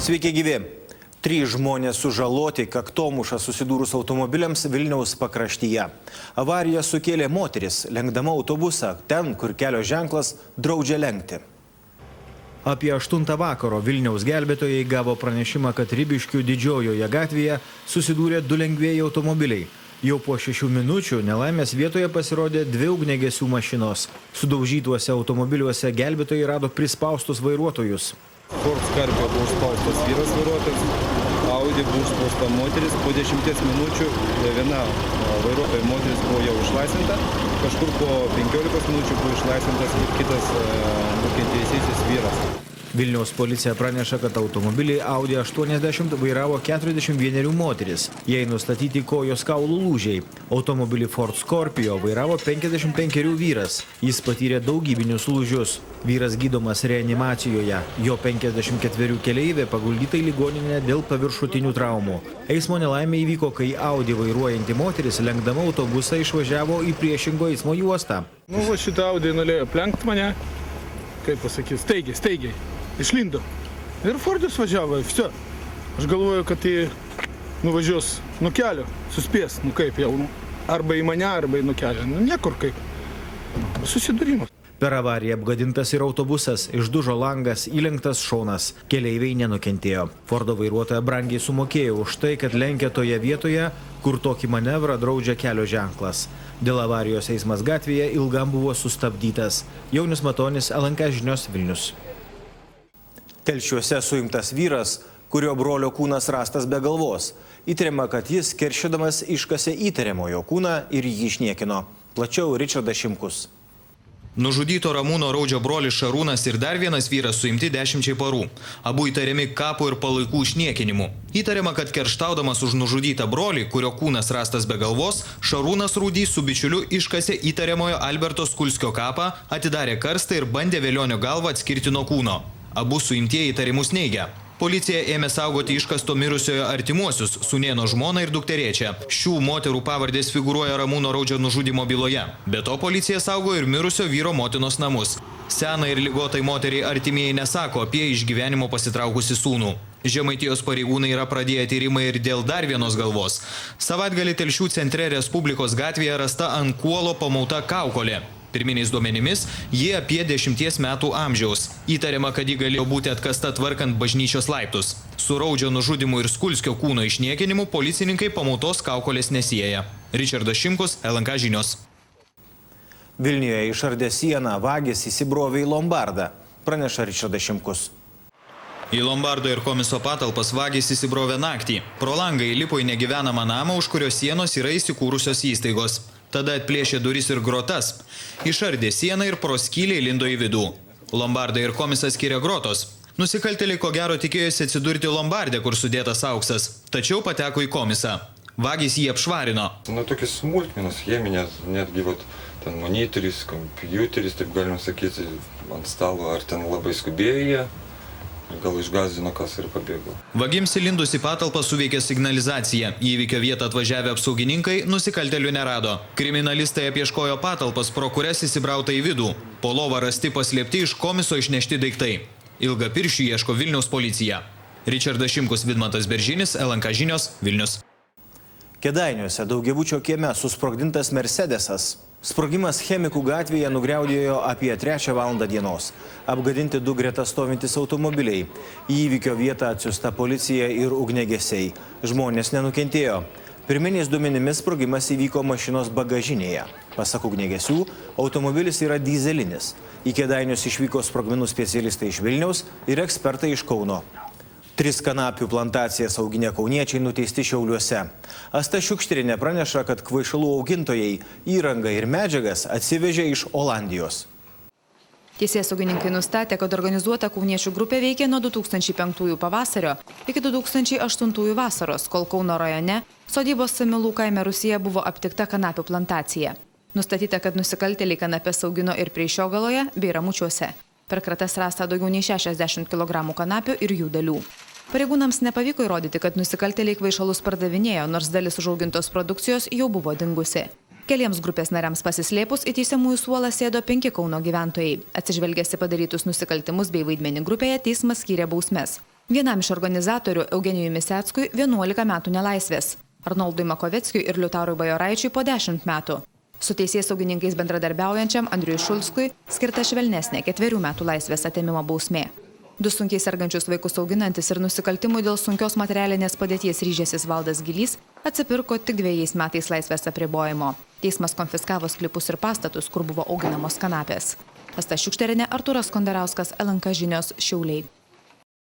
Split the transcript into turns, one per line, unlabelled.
Sveiki gyvi. 3 žmonės sužaloti, kaktomuša susidūrus automobiliams Vilniaus pakraštyje. Avariją sukėlė moteris, lenkdama autobusą ten, kur kelio ženklas draudžia lenkti. Apie 8 vakaro Vilniaus gelbėtojai gavo pranešimą, kad Rybiškių Didžiojoje gatvėje susidūrė 2 lengvieji automobiliai. Jau po 6 minučių nelaimės vietoje pasirodė 2 ugniagesių mašinos. Sudaužytuose automobiliuose gelbėtojai rado prispaustus vairuotojus.
Ford Scorpio buvo užspaustas vyras vairuotojas, Audi buvo užspausta moteris. Po 10 minučių viena vairuotoja moteris buvo jau išlaisvinta, kažkur po 15 minučių buvo išlaisvintas ir kitas nukentėjusysis vyras.
Vilniaus policija praneša, kad automobilį Audi 80 vairavo 41 moteris. Jai nustatyti kojos kaulų lūžiai. Automobilį Ford Scorpio vairavo 55 vyras. Jis patyrė daugybinius lūžius. Vyras gydomas reanimacijoje. Jo 54 keleivė paguldyta į ligoninę dėl paviršutinių traumų. Eismo nelaimė įvyko, kai Audi vairuojanti moteris lenkdama autobusą išvažiavo į priešingo eismo juostą.
Šitą Audi norėjo aplenkti mane, kaip pasakys, staigiai. Išlindo. Ir Fordas važiavo, viso. Aš galvoju, kad jį nuvažiuos nuo kelio, suspės, kaip jau, arba į mane, arba į nuo kelio. Niekur kaip. Susidūrimas.
Per avariją apgadintas ir autobusas, išdužo langas, įlenktas šonas. Keleiviai nenukentėjo. Fordo vairuotoja brangiai sumokėjo už tai, kad lenkė toje vietoje, kur tokį manevrą draudžia kelio ženklas. Dėl avarijos eismas gatvėje ilgam buvo sustabdytas. Jaunius Matonis, LNK žinios, Vilnius. Telšiuose suimtas vyras, kurio brolio kūnas rastas be galvos. Įtariama, kad jis keršydamas iškasė įtariamojo kūną ir jį išniekino. Plačiau Ričardas Šimkus.
Nužudyto Ramūno Raudžio brolis Šarūnas ir dar vienas vyras suimti 10 parų. Abu įtariami kapų ir palaikų išniekinimu. Įtariama, kad kerštaudamas už nužudytą brolį, kurio kūnas rastas be galvos, Šarūnas Rūdys su bičiuliu iškasė įtariamojo Alberto Skulskio kapą, atidarė karstą ir bandė velionio galvą atskirti nuo kūno. Abu suimtieji įtarimus neigia. Policija ėmė saugoti iškasto mirusiojo artimuosius, sūnėno žmoną ir dukterėčią. Šių moterų pavardės figūruoja Ramūno Raudžio nužudymo byloje. Be to policija saugo ir mirusio vyro motinos namus. Senai ir ligotai moteriai artimieji nesako apie iš gyvenimo pasitraukusi sūnų. Žemaitijos pareigūnai yra pradėję tyrimą ir dėl dar vienos galvos. Savaitgalį Telšių centre Respublikos gatvėje rasta ant kuolo pamauta kaukolė. Pirminiais duomenimis, jie apie 10 metų amžiaus. Įtariama, kad ji galėjo būti atkasta tvarkant bažnyčios laiptus. Su Raudžio nužudymu ir Skulskio kūno išniekinimu policininkai pamautos kaukolės nesieja. Ričardas Šimkus, LNK žinios.
Vilniuje išardė sieną, vagis įsibrovė į lombardą. Praneša Ričardas Šimkus.
Į lombardo ir komiso patalpas vagis įsibrovė naktį. Pro langą įlipo į negyvenamą namą, už kurio sienos yra įsikūrusios įstaigos. Tada atplėšė duris ir grotas. Išardė sieną ir pro skylę įlindo į vidų. Lombardą ir komisą skiria grotos. Nusikaltėliai ko gero tikėjosi atsidurti lombardė, kur sudėtas auksas. Tačiau pateko į komisą. Vagis jį apšvarino.
Tokios smulkmenos, cheminės, netgi ten monitorius, kompiuteris, taip galima sakyti, ant stalo, ar ten labai skubėjo jie. Gal išgąsdino kas ir pabėgo.
Vagims įlindus į patalpą suveikė signalizacija. Į įvykio vietą atvažiavę apsaugininkai nusikaltėlių nerado. Kriminalistai apieškojo patalpas, pro kurias įsibrauta į vidų. Po lovą rasti paslėpti iš komiso išnešti daiktai. Ilgą pirščių ieško Vilniaus policija. Ričardas Šimkus, Vidmantas Beržinis, LNK žinios, Vilnius.
Kėdainiuose daugiabučio kieme susprogdintas Mercedesas. Sprogimas Chemikų gatvėje nugriaudėjo apie 3 valandą dienos. Apgadinti 2 greta stovintys automobiliai. Į įvykio vietą atsiųsta policija ir ugniagesiai. Žmonės nenukentėjo. Pirminiais duomenimis sprogimas įvyko mašinos bagažinėje. Pasak ugniagesių, automobilis yra dyzelinis. Į Kėdainius išvyko sprogmenų specialistai iš Vilniaus ir ekspertai iš Kauno. 3 kanapių plantacijas auginę kauniečiai nuteisti Šiauliuose. Asta Šiukštirinė praneša, kad kvaišalų augintojai įrangą ir medžiagas atsivežė iš Olandijos.
Teisėsaugininkai nustatė, kad organizuota kauniečių grupė veikė nuo 2005 pavasario iki 2008 vasaros, kol Kauno rajone sodybos Samylų kaime Rusija buvo aptikta kanapių plantacija. Nustatyta, kad nusikaltėliai kanapes augino ir Preišiogaloje bei Ramučiuose. Per kratas rasta daugiau nei 60 kg kanapių ir jų dalių. Pareigūnams nepavyko įrodyti, kad nusikaltėliai kvaišalus pardavinėjo, nors dalis užaugintos produkcijos jau buvo dingusi. Keliems grupės nariams pasislėpus į teisiamųjų suolą sėdo 5 Kauno gyventojai. Atsižvelgęs į padarytus nusikaltimus bei vaidmenį grupėje, teismas skyrė bausmes. Vienam iš organizatorių, Eugenijui Miseckui, 11 metų nelaisvės. Arnoldui Makoveckiui ir Liutaurui Bajoraičiui po 10 metų. Su teisėsaugininkais bendradarbiaujančiam Andriui Šulskui skirta švelnesnė 4 metų laisvės atėmimo bausmė. 2 sunkiai sergančius vaikus auginantis ir nusikaltimų dėl sunkios materialinės padėties ryžęsis Valdas Gylys atsipirko tik 2 metais laisvės apribojimo. Teismas konfiskavo sklypus ir pastatus, kur buvo auginamos kanapės. Asta Šiukšterienė, Artūras Kondarauskas, LNK žinios, Šiauliai.